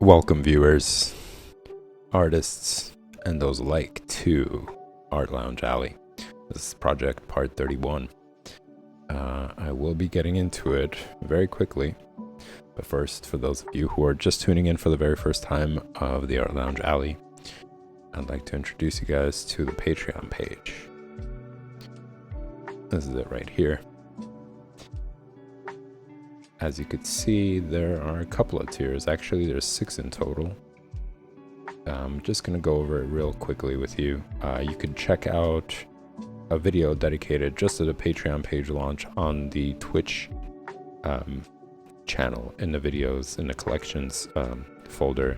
Welcome viewers, artists, and those alike to Art Lounge Alley. This is project part 31. I will be getting into it very quickly, but first, for those of you who are just tuning in for the very first time of the Art Lounge Alley, I'd like to introduce you guys to the Patreon page. This is it right here. As you could see, there are a couple of tiers. Actually, there's 6 in total. I'm just going to go over it real quickly with you. You could check out a video dedicated just to the Patreon page launch on the Twitch channel. In the videos, in the collections folder,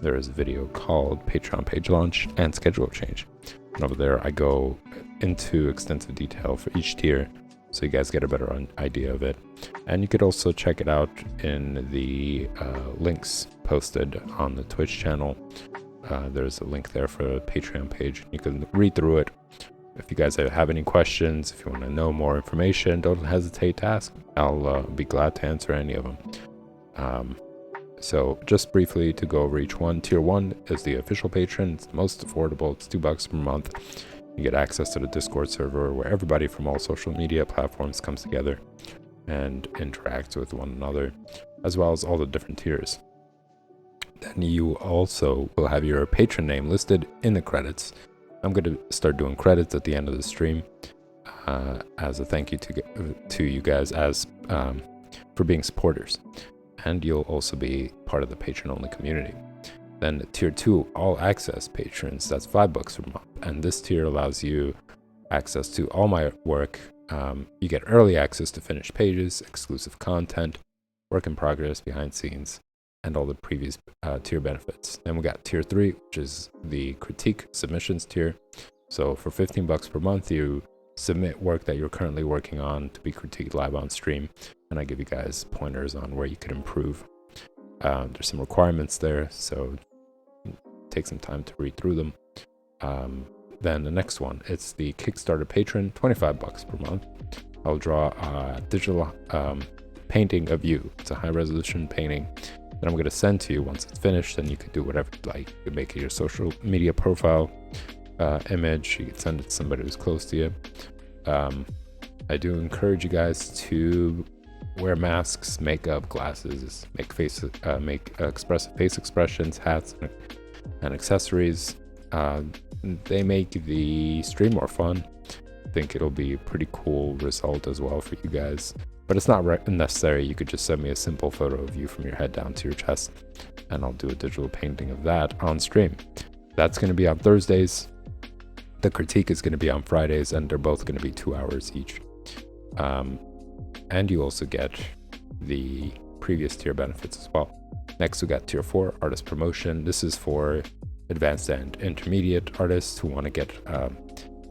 there is a video called Patreon page launch and schedule change. And over there, I go into extensive detail for each tier, so you guys get a better idea of it. And you could also check it out in the links posted on the Twitch channel. There's a link there for the Patreon page. You can read through it. If you guys have any questions, if you want to know more information, don't hesitate to ask. I'll be glad to answer any of them. So just briefly to go over each one. Tier 1 is the official patron. It's the most affordable. It's $2 per month. You get access to the Discord server where everybody from all social media platforms comes together and interacts with one another, as well as all the different tiers. Then you also will have your patron name listed in the credits. I'm going to start doing credits at the end of the stream as a thank you to you guys as for being supporters. And you'll also be part of the patron-only community. Then tier 2, all access patrons, that's $5 per month. And this tier allows you access to all my work. You get early access to finished pages, exclusive content, work in progress, behind scenes, and all the previous tier benefits. Then we got tier 3, which is the critique submissions tier. So for $15 per month, you submit work that you're currently working on to be critiqued live on stream. And I give you guys pointers on where you could improve. There's some requirements there, so take some time to read through them. Then the next one, it's the Kickstarter patron, $25 per month. I'll draw a digital painting of you. It's a high resolution painting that I'm going to send to you once it's finished, and you could do whatever you like. You could make it your social media profile image. You could send it to somebody who's close to you. I do encourage you guys to wear masks, makeup, glasses, make expressive face expressions, hats, and accessories. They make the stream more fun. I think it'll be a pretty cool result as well for you guys. But it's not necessary. You could just send me a simple photo of you from your head down to your chest, and I'll do a digital painting of that on stream. That's going to be on Thursdays. The critique is going to be on Fridays, and they're both going to be 2 hours each. And you also get the previous tier benefits as well. Next, we got tier 4, artist promotion. This is for advanced and intermediate artists who want to get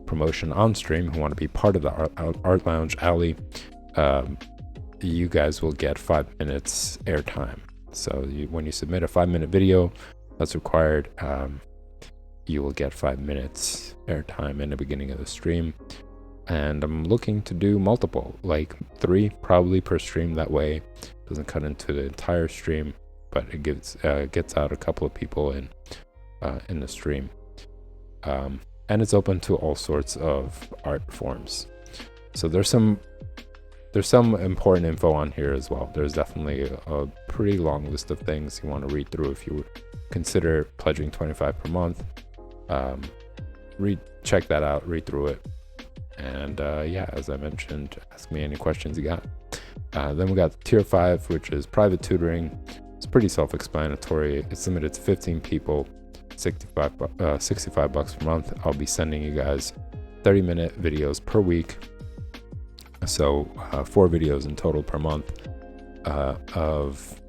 promotion on stream, who want to be part of the Art Lounge Alley. You guys will get 5 minutes airtime. So when you submit a 5-minute video that's required, you will get 5 minutes airtime in the beginning of the stream. And I'm looking to do multiple, like 3 probably per stream. That way it doesn't cut into the entire stream, but it gets out a couple of people in the stream. And it's open to all sorts of art forms. So there's some important info on here as well. There's definitely a pretty long list of things you want to read through if you consider pledging $25 per month. Check that out, read through it. And yeah, as I mentioned, ask me any questions you got. Then we got tier 5, which is private tutoring. It's pretty self-explanatory. It's limited to 15 people, $65 per month. I'll be sending you guys 30-minute videos per week. So 4 videos in total per month of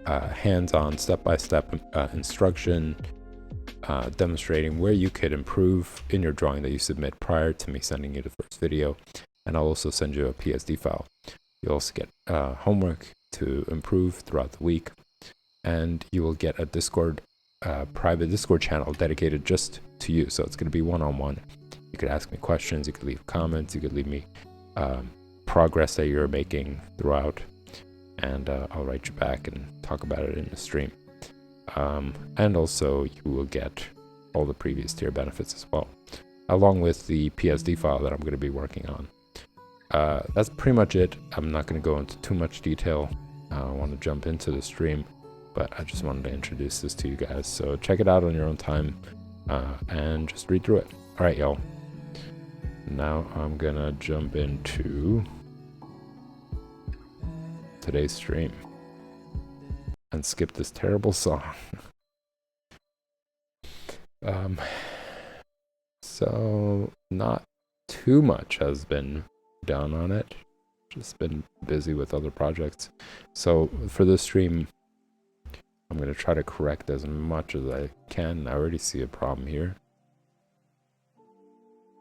hands-on, step-by-step instruction, demonstrating where you could improve in your drawing that you submit prior to me sending you the first video. And I'll also send you a PSD file. You'll also get homework to improve throughout the week. And you will get a private Discord channel dedicated just to you. So it's going to be one-on-one. You could ask me questions. You could leave comments. You could leave me progress that you're making throughout. And I'll write you back and talk about it in the stream. And also you will get all the previous tier benefits as well, along with the PSD file that I'm going to be working on. That's pretty much it. I'm not going to go into too much detail. I want to jump into the stream, but I just wanted to introduce this to you guys. So check it out on your own time and just read through it. All right, y'all. Now I'm going to jump into today's stream and skip this terrible song. So not too much has been done on it. Just been busy with other projects. So for this stream, I'm going to try to correct as much as I can. I already see a problem here.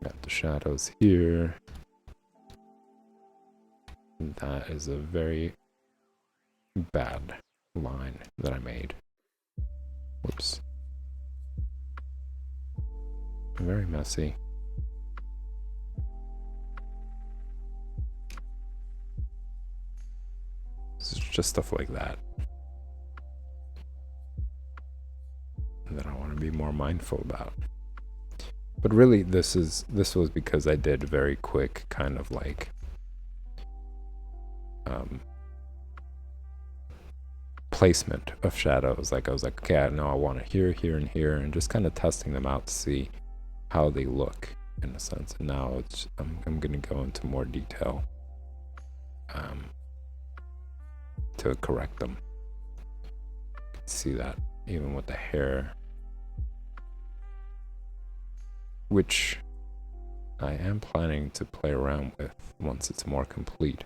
Got the shadows here. That is a very bad line that I made. Whoops. Very messy. It's just stuff like that that I want to be more mindful about. But really, this was because I did very quick kind of like placement of shadows. Like I was like, okay, I know I want it here, here, and here, and just kind of testing them out to see how they look in a sense. And now it's I'm going to go into more detail to correct them. You can see that even with the hair, which I am planning to play around with once it's more complete.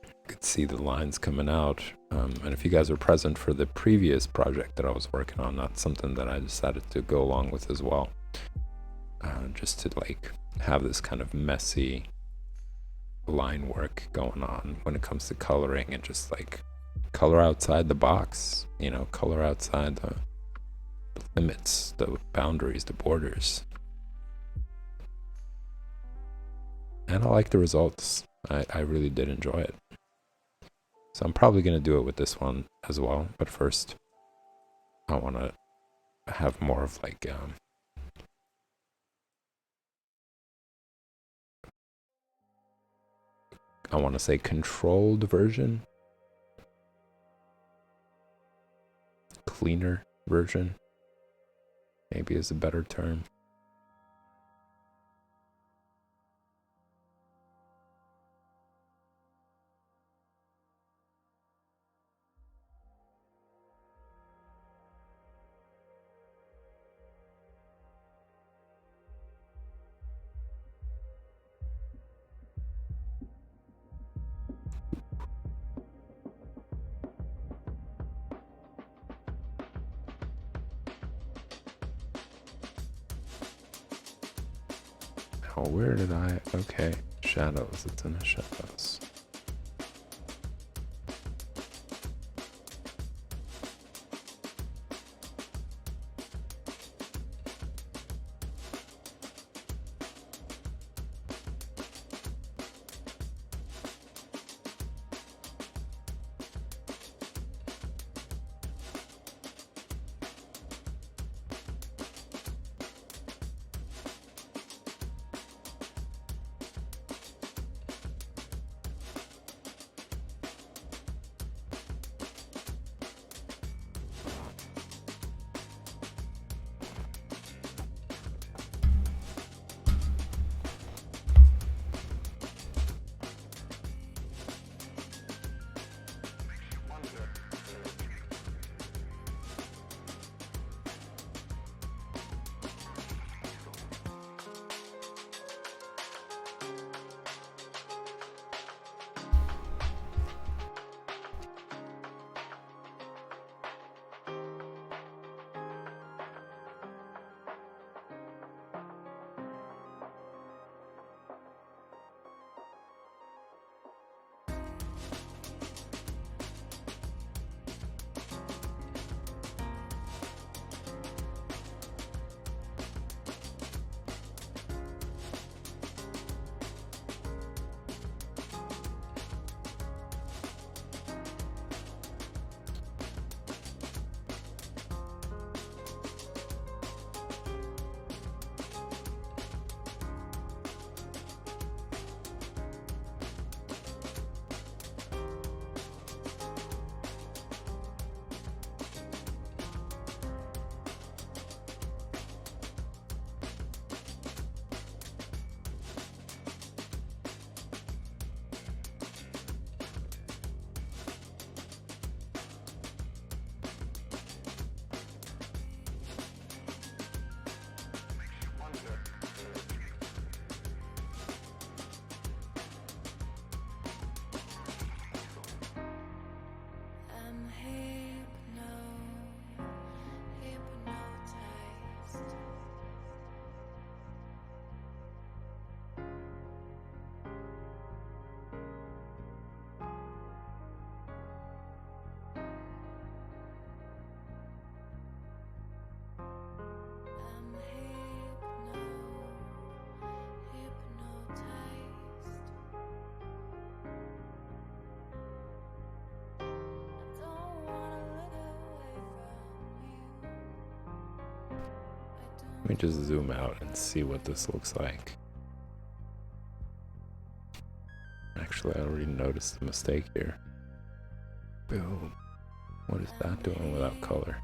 You could see the lines coming out, and if you guys were present for the previous project that I was working on, that's something that I decided to go along with as well, just to like have this kind of messy line work going on when it comes to coloring, and just like color outside the box, you know, color outside the limits, the boundaries, the borders. And I like the results. I really did enjoy it. So I'm probably going to do it with this one as well. But first, I want to have more of like I want to say controlled version. Cleaner version, maybe is a better term. Oh, where did I? Okay, shadows. It's in the shadows. Let me just zoom out and see what this looks like. Actually, I already noticed the mistake here. Boom. What is that doing without color?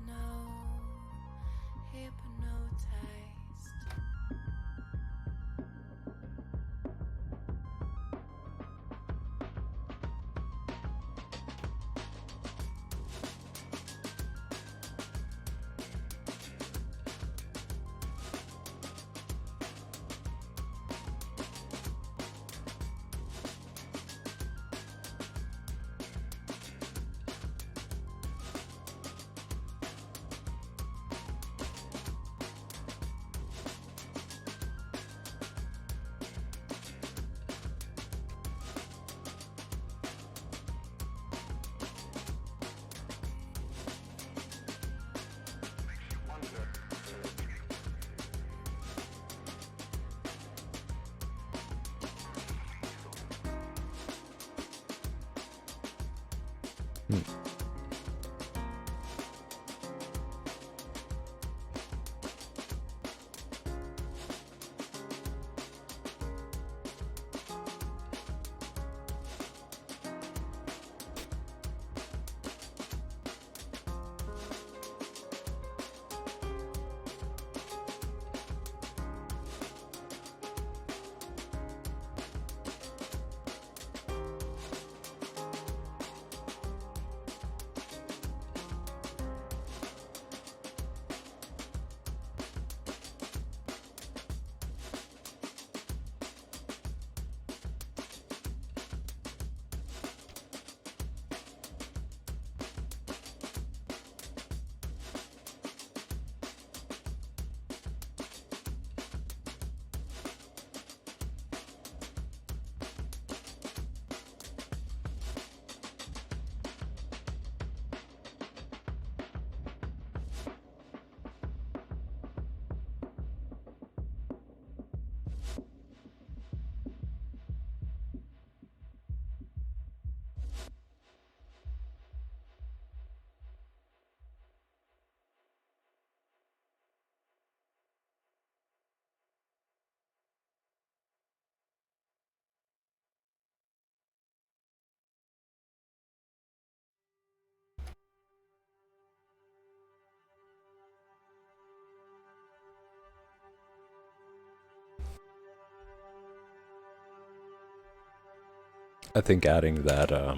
I think adding that, I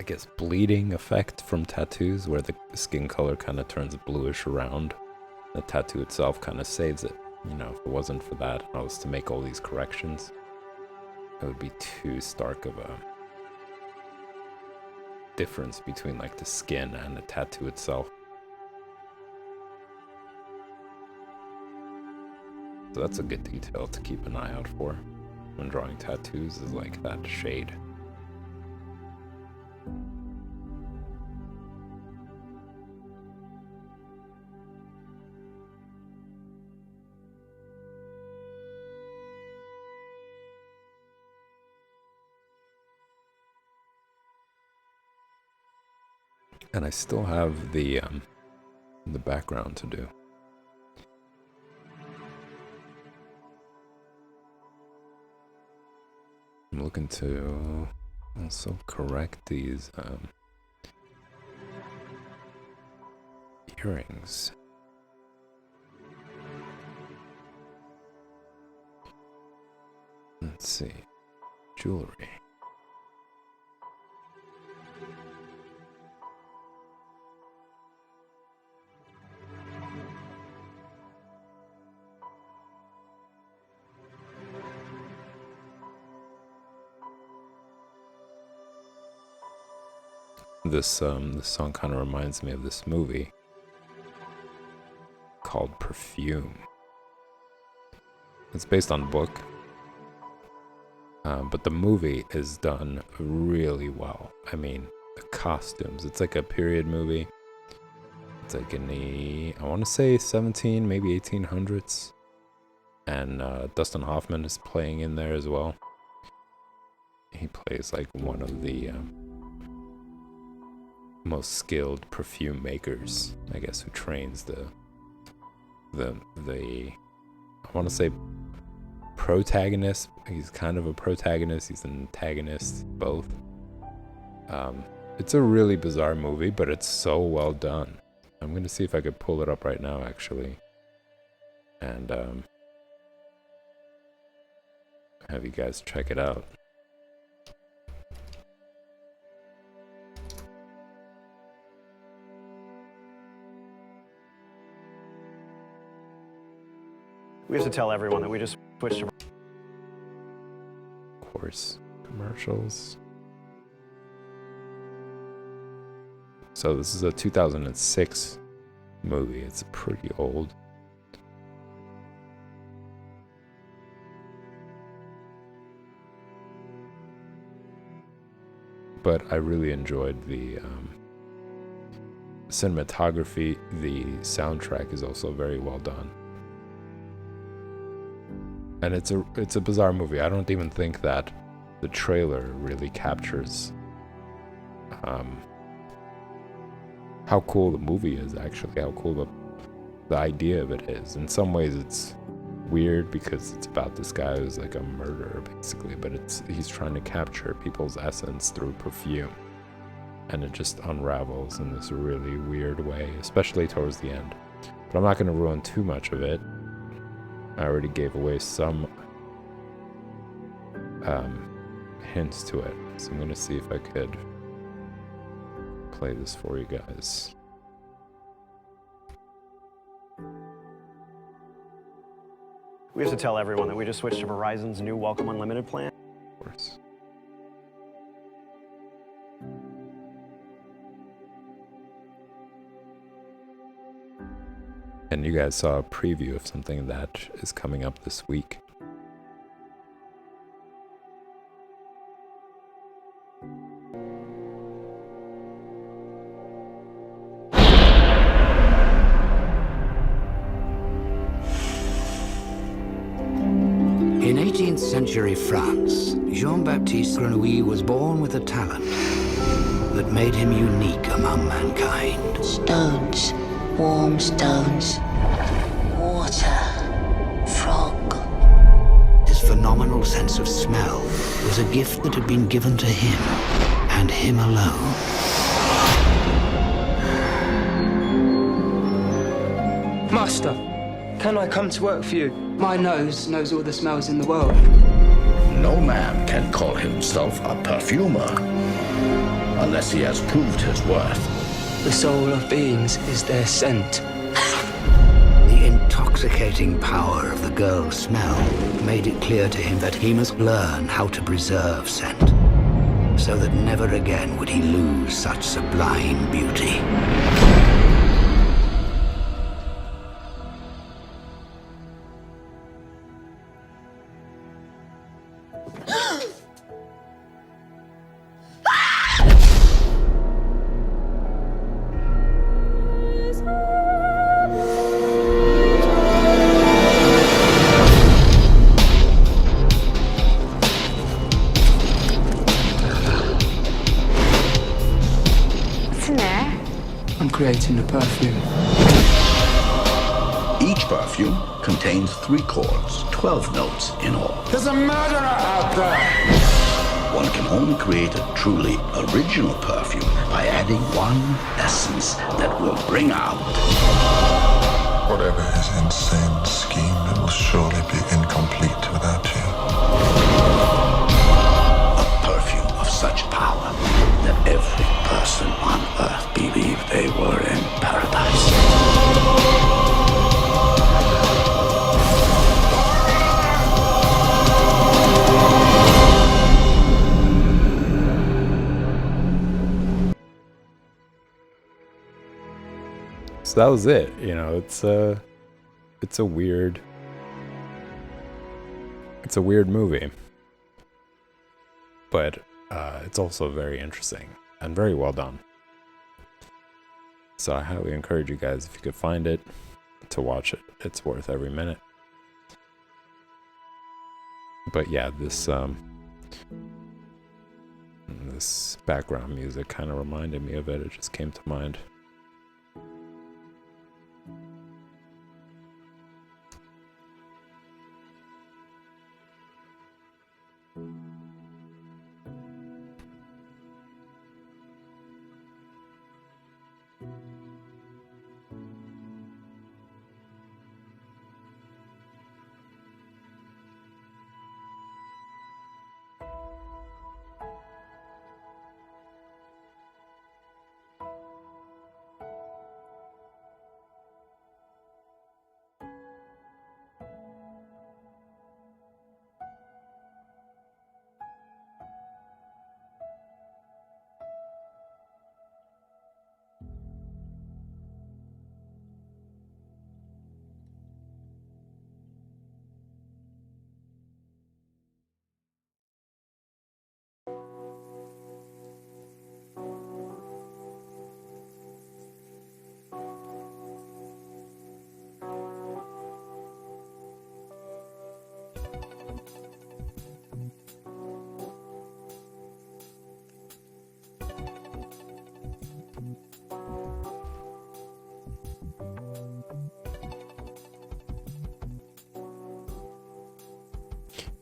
guess, bleeding effect from tattoos, where the skin color kind of turns bluish around the tattoo itself, kind of saves it. You know, if it wasn't for that, and I was to make all these corrections, it would be too stark of a difference between like the skin and the tattoo itself. So that's a good detail to keep an eye out for when drawing tattoos, is like that shade. And I still have the background to do. I'm looking to also correct these earrings. Let's see. Jewelry. This song kind of reminds me of this movie called Perfume. It's based on a book, but the movie is done really well. I mean, the costumes, it's like a period movie. It's like in the, I want to say 17, maybe 1800s. And Dustin Hoffman is playing in there as well. He plays like one of the most skilled perfume makers, I guess, who trains the I want to say protagonist. He's kind of a protagonist, he's an antagonist, both. It's a really bizarre movie, but it's so well done. I'm gonna see if I could pull it up right now, actually, and have you guys check it out. We have to tell everyone that we just switched to... Of course, commercials. So this is a 2006 movie. It's pretty old. But I really enjoyed the cinematography. The soundtrack is also very well done. And it's a bizarre movie. I don't even think that the trailer really captures how cool the movie is, actually, how cool the idea of it is. In some ways it's weird because it's about this guy who's like a murderer, basically, but he's trying to capture people's essence through perfume, and it just unravels in this really weird way, especially towards the end. But I'm not going to ruin too much of it. I already gave away some hints to it, so I'm going to see if I could play this for you guys. We have to tell everyone that we just switched to Verizon's new Welcome Unlimited plan. Of course. And you guys saw a preview of something that is coming up this week. In 18th century France, Jean-Baptiste Grenouille was born with a talent that made him unique among mankind. Stones, warm stones, water, frog. His phenomenal sense of smell was a gift that had been given to him, and him alone. Master, can I come to work for you? My nose knows all the smells in the world. No man can call himself a perfumer unless he has proved his worth. The soul of beings is their scent. The intoxicating power of the girl's smell made it clear to him that he must learn how to preserve scent, so that never again would he lose such sublime beauty. I'm creating a perfume. Each perfume contains 3 chords, 12 notes in all. There's a murderer out there! One can only create a truly original perfume by adding one essence that will bring out. Whatever his insane scheme, it will surely be incomplete without you. A perfume of such power that every person on earth believed they were in paradise. So that was it. You know, it's a weird movie, but it's also very interesting and very well done. So I highly encourage you guys, if you could find it, to watch it. It's worth every minute. But yeah, this background music kind of reminded me of it. It just came to mind.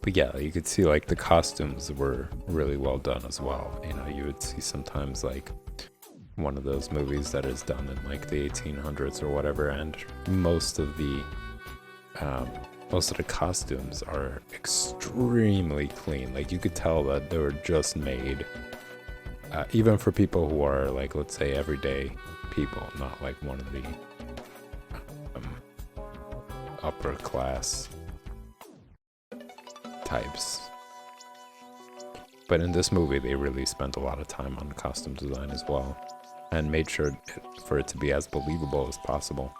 But yeah, you could see like the costumes were really well done as well. You know, you would see sometimes like one of those movies that is done in like the 1800s or whatever, and most of the costumes are extremely clean. Like you could tell that they were just made, even for people who are like, let's say, everyday people, not like one of the upper class types. But in this movie, they really spent a lot of time on costume design as well, and made sure for it to be as believable as possible.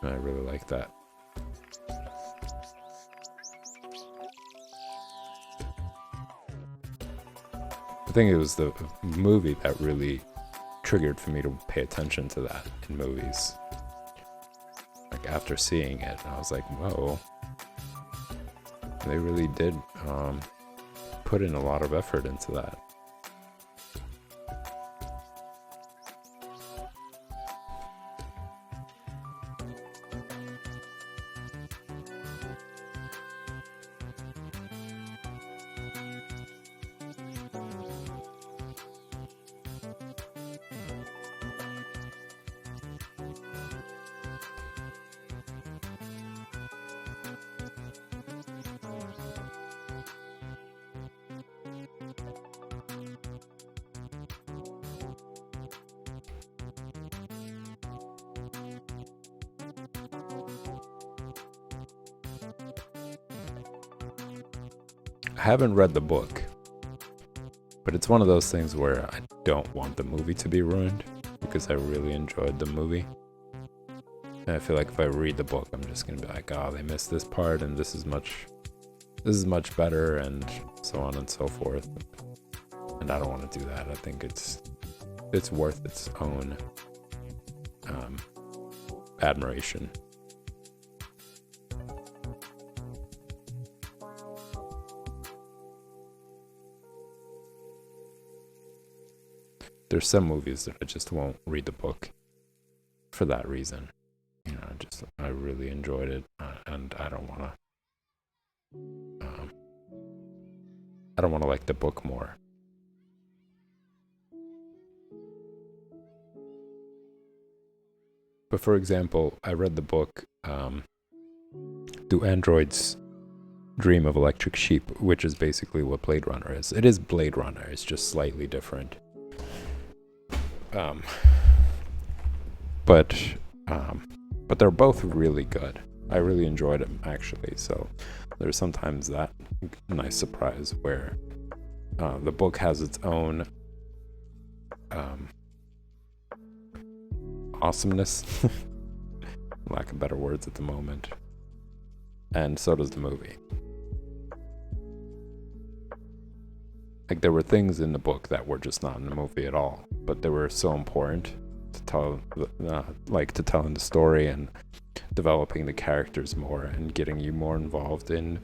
And I really like that. I think it was the movie that really triggered for me to pay attention to that in movies. Like after seeing it, I was like, whoa. They really did put in a lot of effort into that. I haven't read the book, but it's one of those things where I don't want the movie to be ruined because I really enjoyed the movie. And I feel like if I read the book, I'm just gonna be like, oh, they missed this part, and this is much better, and so on and so forth. And I don't want to do that. I think it's worth its own admiration. There's some movies that I just won't read the book for that reason. You know, I really enjoyed it, and I don't want to like the book more. But for example, I read the book, Do Androids Dream of Electric Sheep, which is basically what Blade Runner is. It is Blade Runner, it's just slightly different. But they're both really good. I really enjoyed them, actually. So there's sometimes that nice surprise where the book has its own awesomeness, lack of better words at the moment, and so does the movie. Like there were things in the book that were just not in the movie at all, but they were so important to tell, to telling the story and developing the characters more and getting you more involved in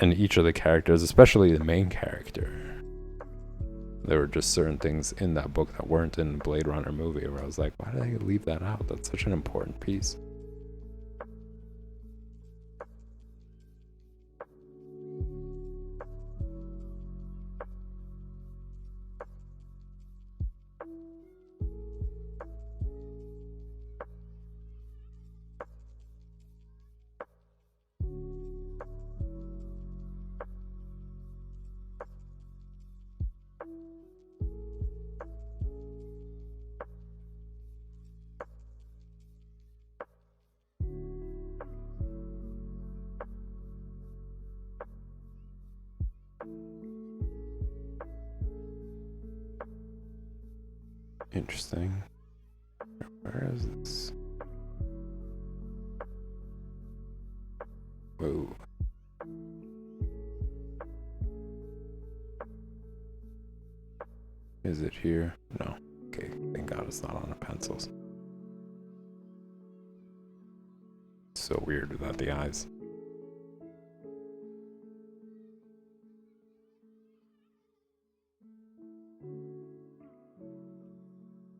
each of the characters, especially the main character. There were just certain things in that book that weren't in the Blade Runner movie where I was like, why did I leave that out? That's such an important piece. Interesting. Where is this? Whoa. Is it here? No. Okay, thank God it's not on the pencils. so weird without the eyes.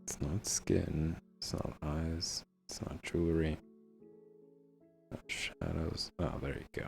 It's not skin, it's not eyes, it's not jewelry, not shadows. Oh, there you go.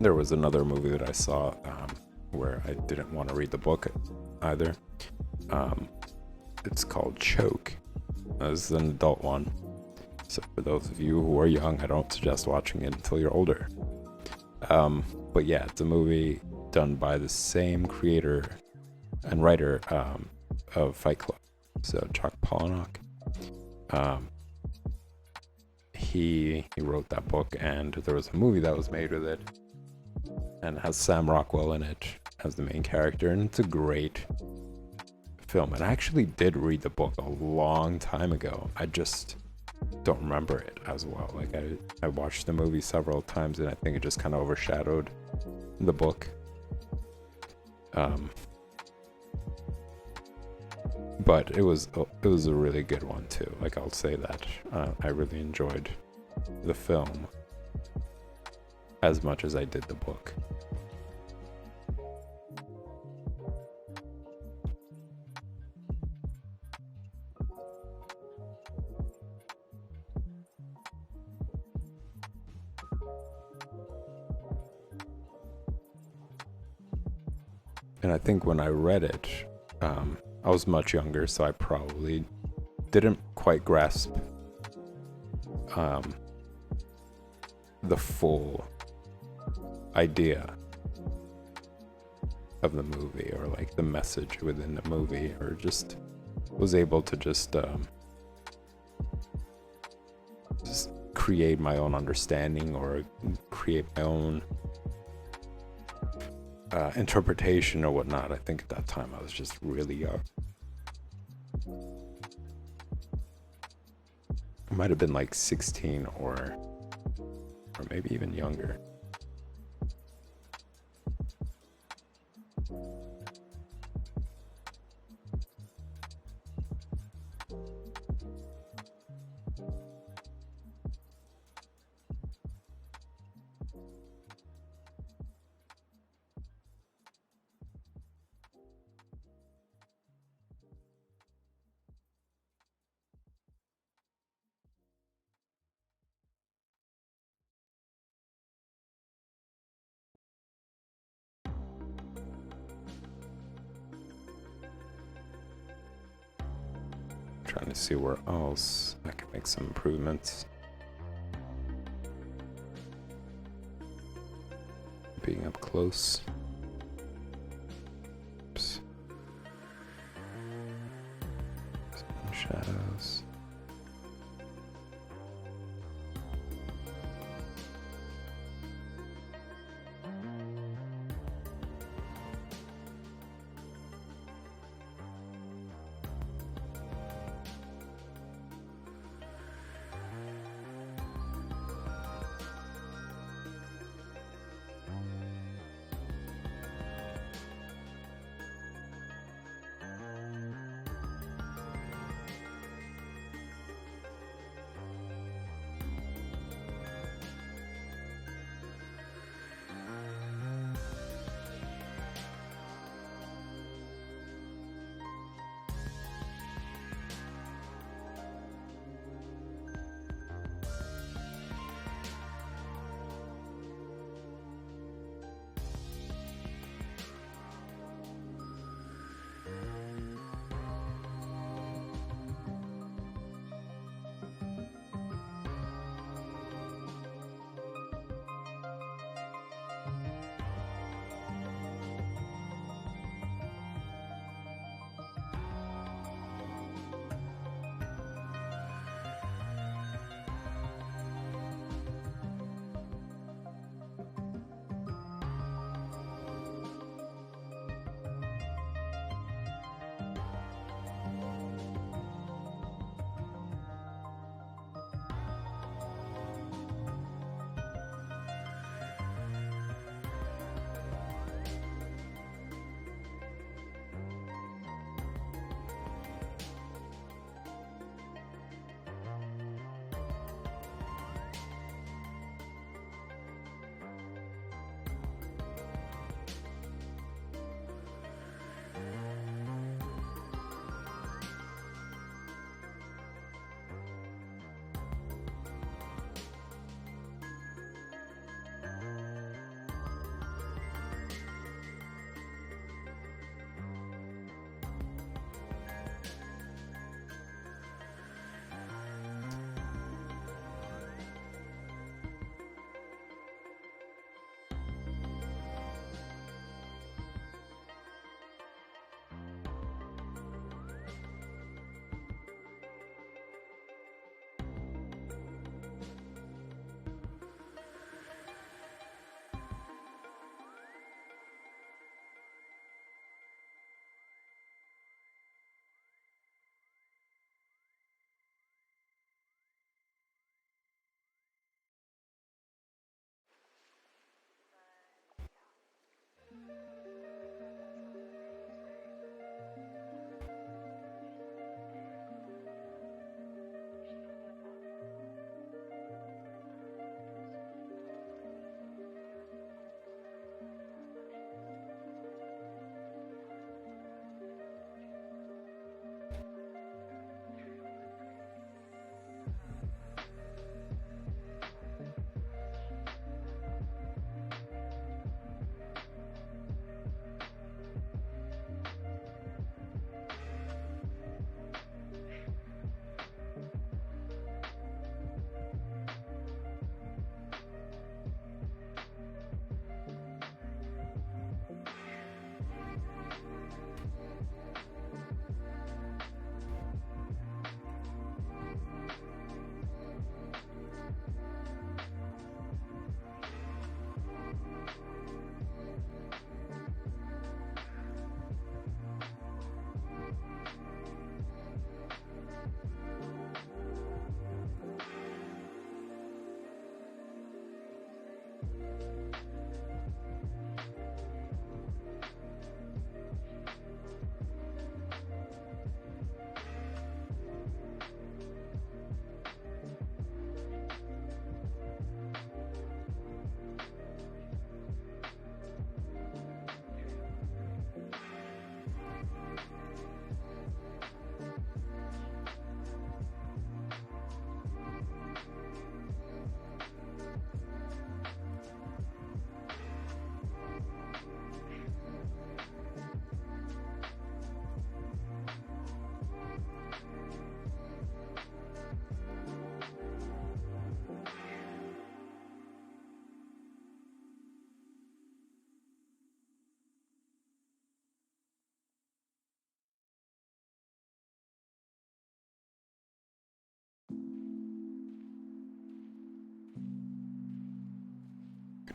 There was another movie that I saw where I didn't want to read the book either. It's called Choke. This is an adult one. So for those of you who are young, I don't suggest watching it until you're older. But yeah, it's a movie done by the same creator and writer of Fight Club. So Chuck Palahniuk. He wrote that book, and there was a movie that was made with it, and has Sam Rockwell in it as the main character, and it's a great film. And I actually did read the book a long time ago. I just don't remember it as well. Like I watched the movie several times, and I think it just kind of overshadowed the book. But it was a really good one too. Like, I'll say that I really enjoyed the film as much as I did the book. And I think when I read it, I was much younger, so I probably didn't quite grasp the full idea of the movie, or like the message within the movie, or just was able to just create my own understanding, or create my own interpretation or whatnot. I think at that time I was just really young. I might have been like 16 or maybe even younger. Trying to see where else I can make some improvements. Being up close. Oops. Some shadows.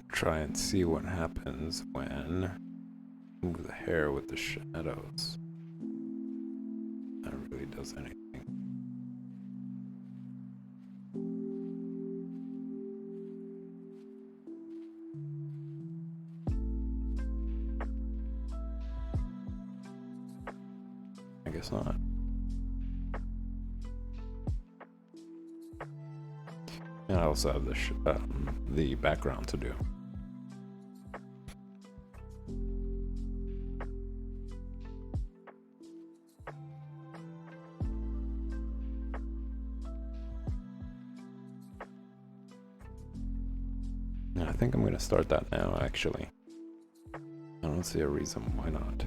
try and see what happens when move the hair with the shadows. That really does anything. I guess not. And I also have the background to do. And I think I'm going to start that now, actually. I don't see a reason why not.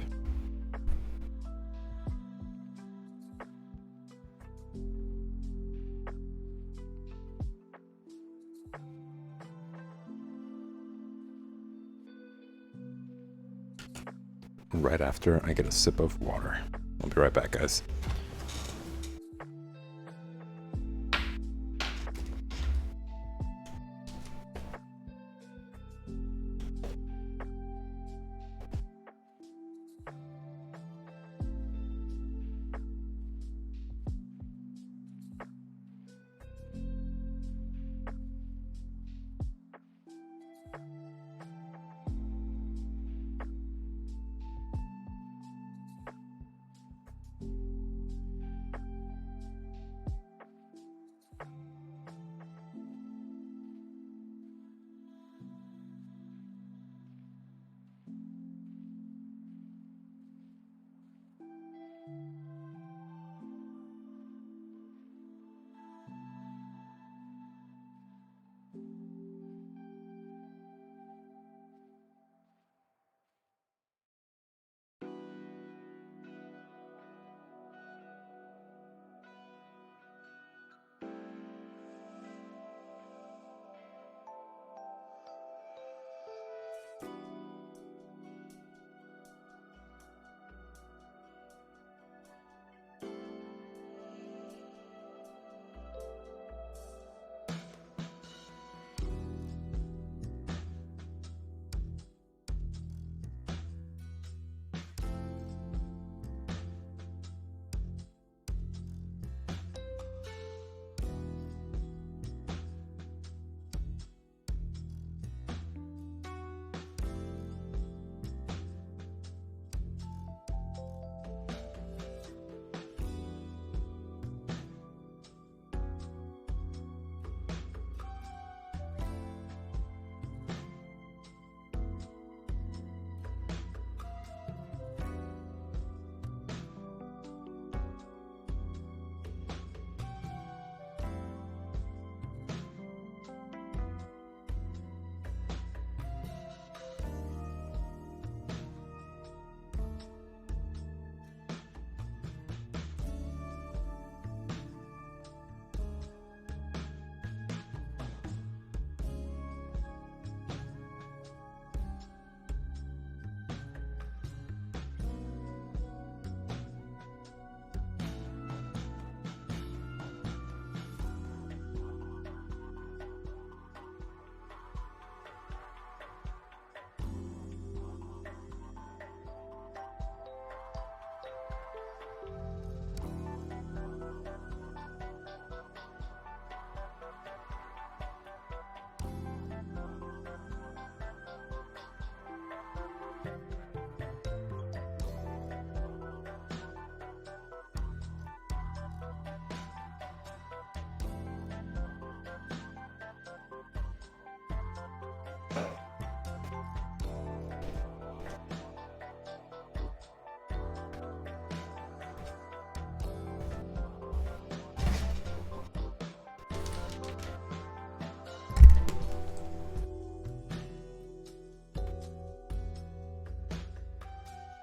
Right after I get a sip of water. I'll be right back, guys.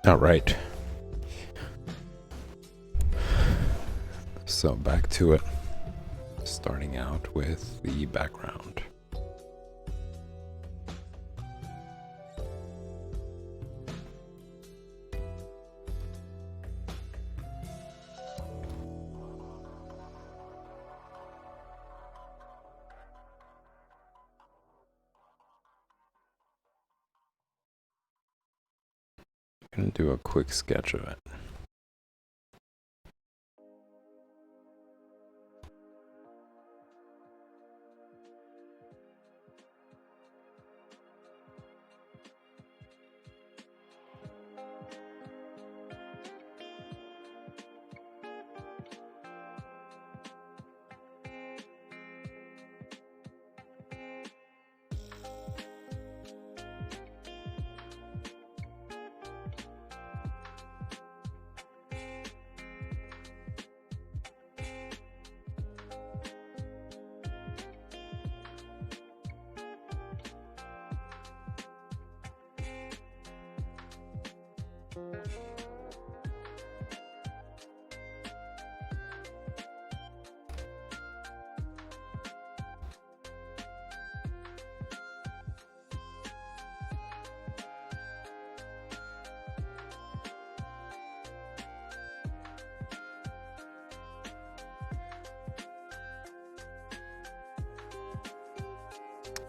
All right. So back to it. Starting out with the background. gonna do a quick sketch of it.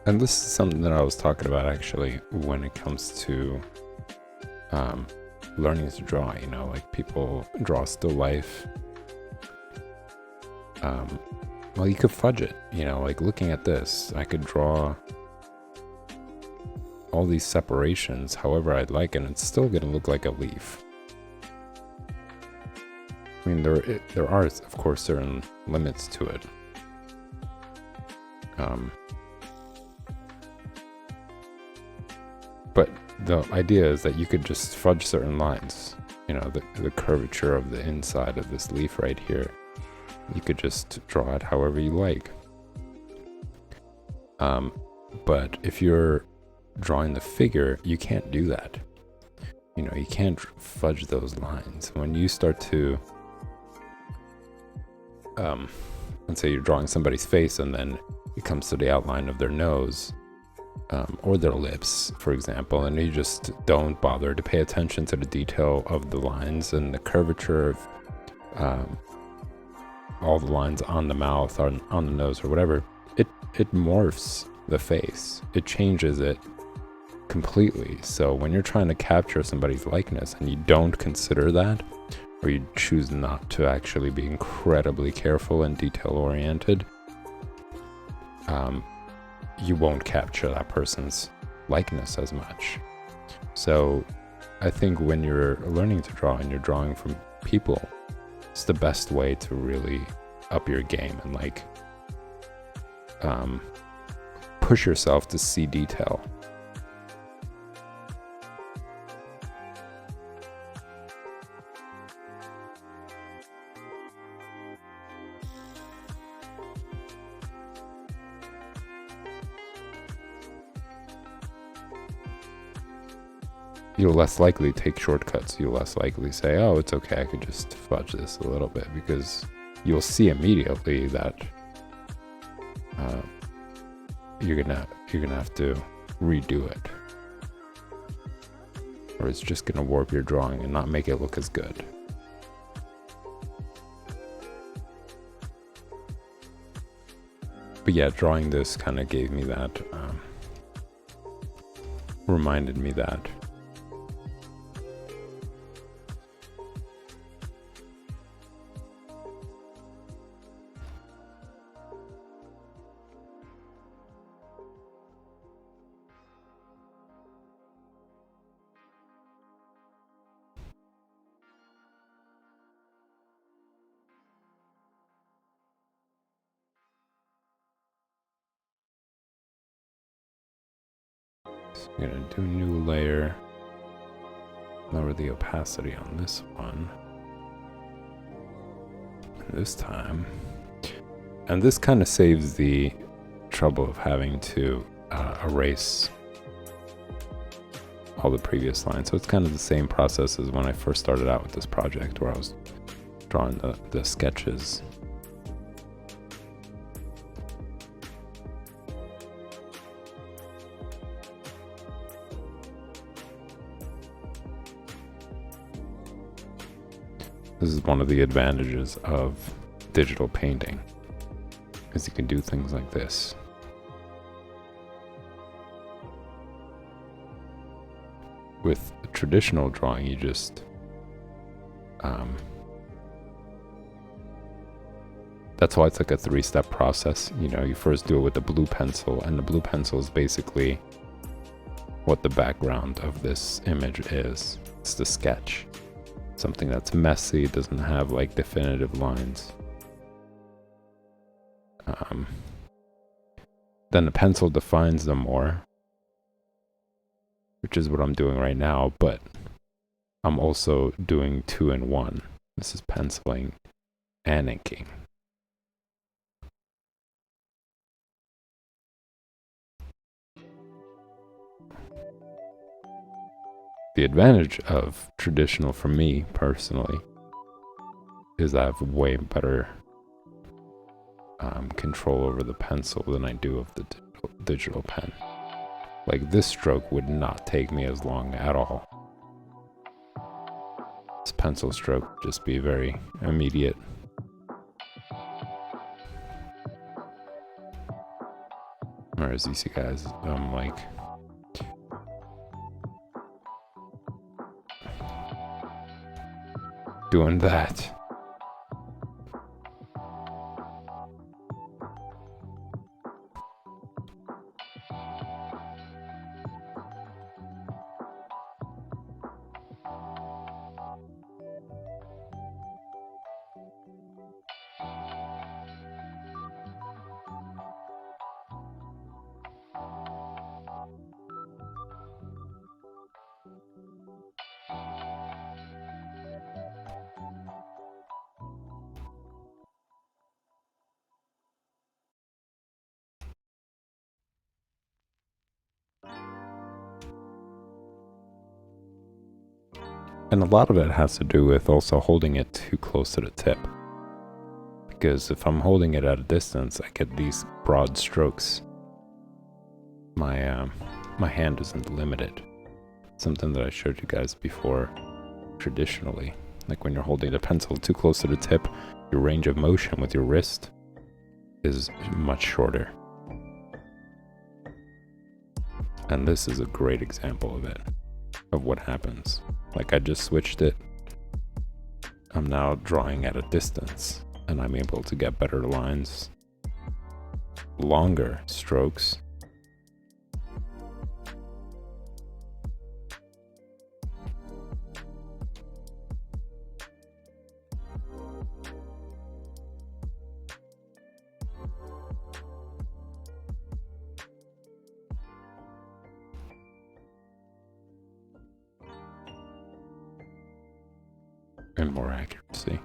And this is something that I was talking about actually when it comes to learning to draw, you know, like people draw still life. Well, you could fudge it, you know, like looking at this, I could draw all these separations however I'd like, and it's still gonna look like a leaf. I mean, there are, of course, certain limits to it. But the idea is that you could just fudge certain lines. You know, the curvature of the inside of this leaf right here. You could just draw it however you like. But if you're drawing the figure, you can't do that. You know, you can't fudge those lines. When you start to, let's say you're drawing somebody's face and then it comes to the outline of their nose, or their lips, for example, and you just don't bother to pay attention to the detail of the lines and the curvature of all the lines on the mouth, on the nose, or whatever, it morphs the face. It changes it completely. So when you're trying to capture somebody's likeness and you don't consider that, or you choose not to actually be incredibly careful and detail-oriented, you won't capture that person's likeness as much. So I think when you're learning to draw and you're drawing from people, it's the best way to really up your game and like push yourself to see detail. You're less likely to take shortcuts. You're less likely to say, oh, it's okay, I could just fudge this a little bit, because you'll see immediately that you're gonna have to redo it, or it's just gonna warp your drawing and not make it look as good. But yeah, drawing this kind of gave me that, reminded me that. I'm gonna do a new layer, lower the opacity on this one, this time, and this kind of saves the trouble of having to erase all the previous lines. So it's kind of the same process as when I first started out with this project, where I was drawing the sketches. This is one of the advantages of digital painting, is you can do things like this. With traditional drawing, you just that's why it's like a 3-step process. You know, you first do it with the blue pencil, and the blue pencil is basically what the background of this image is. It's the sketch. Something that's messy, doesn't have like definitive lines. Then the pencil defines them more, which is what I'm doing right now, but I'm also doing 2-in-1. This is penciling and inking. The advantage of traditional for me personally is I have way better control over the pencil than I do of the digital pen. Like, this stroke would not take me as long at all. This pencil stroke would just be very immediate. Whereas you see guys, I'm like doing that. And a lot of it has to do with also holding it too close to the tip. Because if I'm holding it at a distance, I get these broad strokes. My hand isn't limited. Something that I showed you guys before traditionally. Like when you're holding the pencil too close to the tip, your range of motion with your wrist is much shorter. And this is a great example of it, of what happens. Like, I just switched it. I'm now drawing at a distance, and I'm able to get better lines, longer strokes. And more accuracy.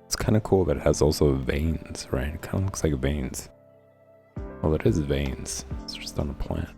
It's kind of cool that it has also veins, right? It kind of looks like veins. Well, it is veins. It's just on a plant.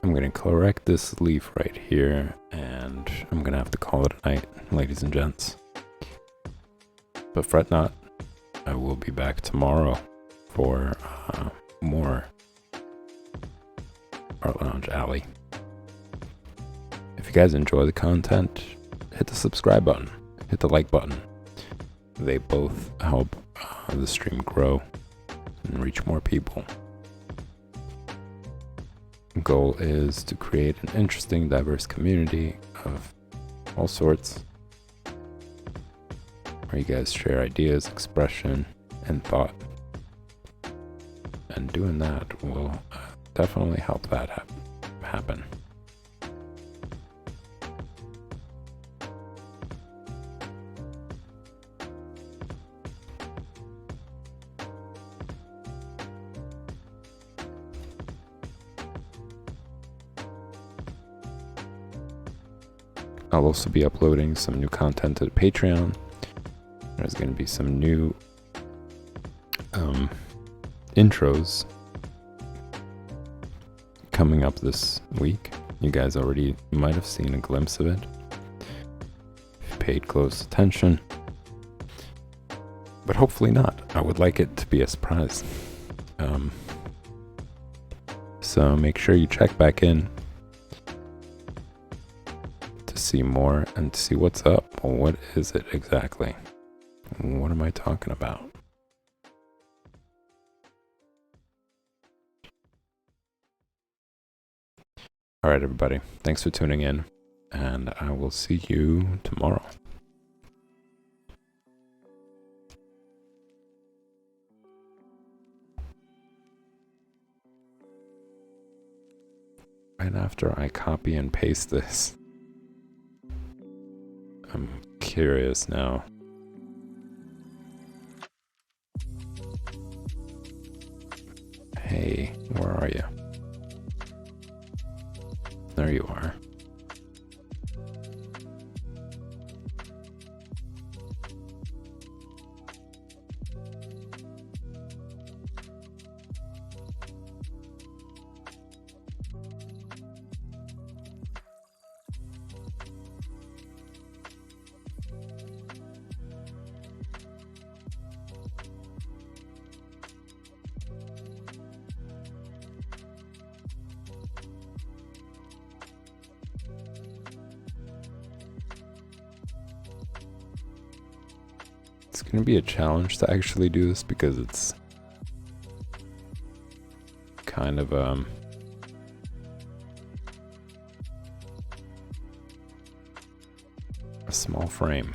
I'm gonna correct this leaf right here, and I'm gonna have to call it a night, ladies and gents. But fret not, I will be back tomorrow for more Art Lounge Alley. If you guys enjoy the content, hit the subscribe button, hit the like button. They both help the stream grow and reach more people. Goal is to create an interesting, diverse community of all sorts, where you guys share ideas, expression, and thought. And doing that will definitely help that happen. I'll also be uploading some new content to the Patreon. There's going to be some new intros coming up this week. You guys already might have seen a glimpse of it if you paid close attention, but hopefully not. I would like it to be a surprise. So make sure you check back in to see more and to see what's up. Well, what is it exactly? What am I talking about? All right, everybody. Thanks for tuning in, and I will see you tomorrow. Right after I copy and paste this, I'm curious now. Hey, where are you? There you are. It's going to be a challenge to actually do this because it's kind of a small frame.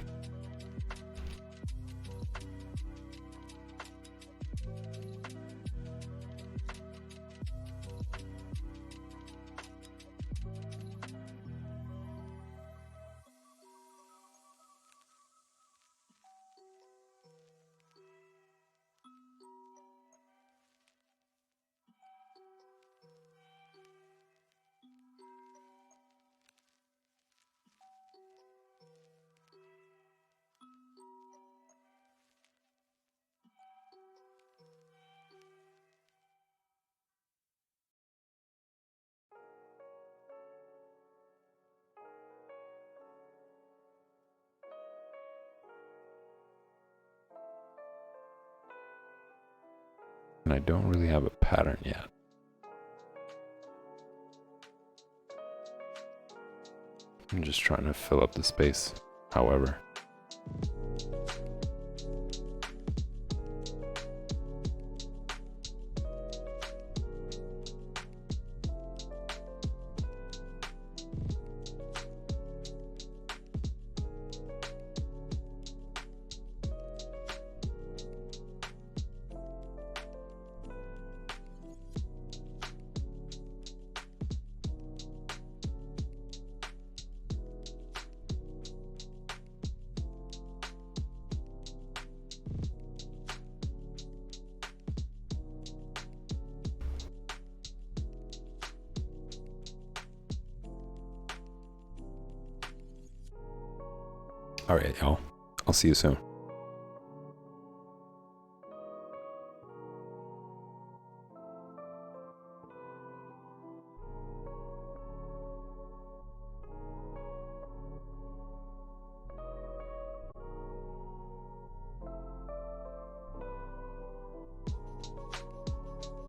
And I don't really have a pattern yet. I'm just trying to fill up the space, however. All right, y'all. I'll see you soon.